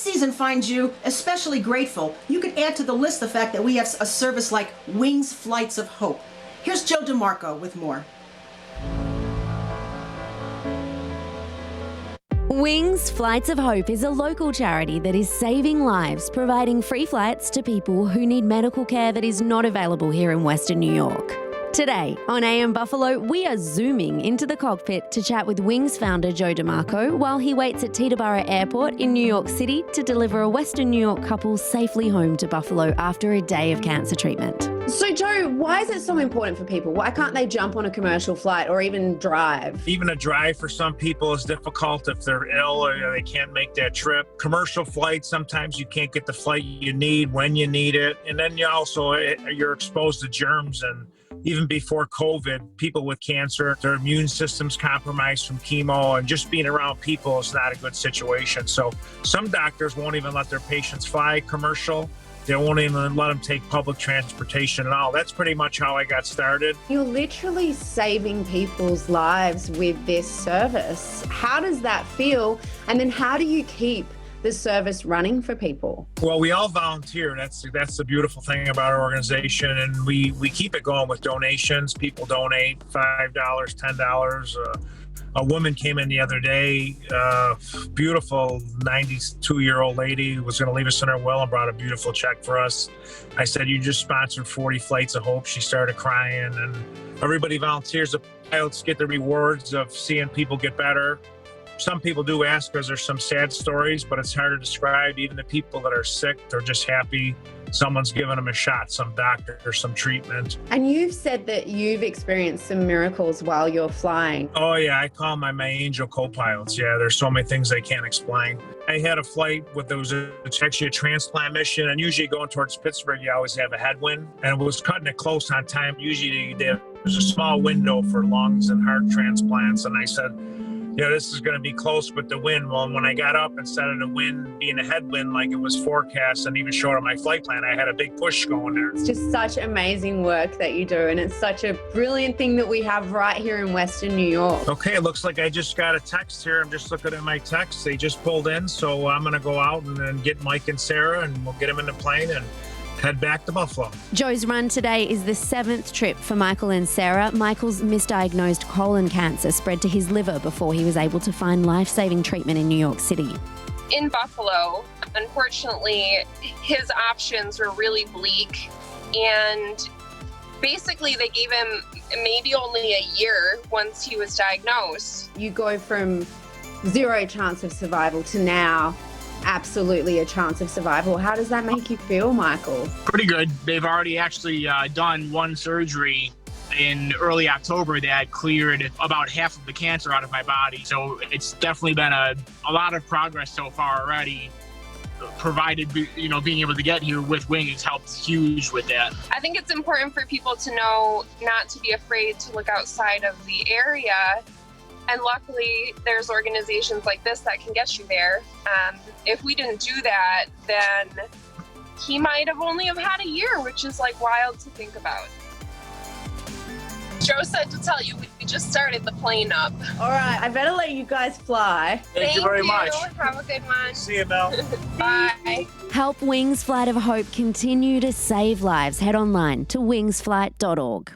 season finds you especially grateful, you could add to the list the fact that we have a service like Wings Flights of Hope. Here's Joe DeMarco with more. Wings Flights of Hope is a local charity that is saving lives, providing free flights to people who need medical care that is not available here in Western New York. Today on AM Buffalo, we are zooming into the cockpit to chat with Wings founder Joe DeMarco while he waits at Teterboro Airport in New York City to deliver a Western New York couple safely home to Buffalo after a day of cancer treatment. So, Joe, why is it so important for people? Why can't they jump on a commercial flight or even drive? Even a drive for some people is difficult if they're ill or they can't make that trip. Commercial flights, sometimes you can't get the flight you need when you need it. And then you're exposed to germs. And even before COVID, people with cancer, their immune system's compromised from chemo, and just being around people is not a good situation. So some doctors won't even let their patients fly commercial. They won't even let them take public transportation at all. That's pretty much how I got started. You're literally saving people's lives with this service. How does that feel? And then how do you keep the service running for people? Well, we all volunteer. That's the beautiful thing about our organization. And we keep it going with donations. People donate $5, $10. A woman came in the other day, beautiful 92-year-old lady who was going to leave us in her will and brought a beautiful check for us. I said, you just sponsored 40 Flights of Hope. She started crying, and everybody volunteers. The pilots get the rewards of seeing people get better. Some people do ask because there's some sad stories, but it's hard to describe. Even the people that are sick, they're just happy someone's giving them a shot, some doctor or some treatment. And you've said that you've experienced some miracles while you're flying. Oh yeah, I call my angel co-pilots. Yeah, there's so many things they can't explain. I had a flight it's actually a transplant mission, and usually going towards Pittsburgh, you always have a headwind, and it was cutting it close on time. Usually there's a small window for lungs and heart transplants, and I said, this is going to be close with the wind. Well, when I got up, instead of the wind being a headwind like it was forecast and even showed on my flight plan, I had a big push going there. It's just such amazing work that you do, and it's such a brilliant thing that we have right here in Western New York. Okay, it looks like I just got a text here. I'm just looking at my text. They just pulled in, so I'm going to go out and then get Mike and Sarah, and we'll get them in the plane and head back to Buffalo. Joe's run today is the 7th trip for Michael and Sarah. Michael's misdiagnosed colon cancer spread to his liver before he was able to find life-saving treatment in New York City. In Buffalo, unfortunately, his options were really bleak, and basically they gave him maybe only a year once he was diagnosed. You go from 0 chance of survival to now absolutely a chance of survival. How does that make you feel, Michael? Pretty good. They've already actually done one surgery in early October that cleared about half of the cancer out of my body. So it's definitely been a lot of progress so far already, provided, being able to get here with Wings helped huge with that. I think it's important for people to know not to be afraid to look outside of the area. And luckily, there's organizations like this that can get you there. If we didn't do that, then he might have only have had a year, which is wild to think about. Joe said to tell you, we just started the plane up. All right, I better let you guys fly. Thank you very much. Have a good one. See you, Mel. Bye. Help Wings Flight of Hope continue to save lives. Head online to wingsflight.org.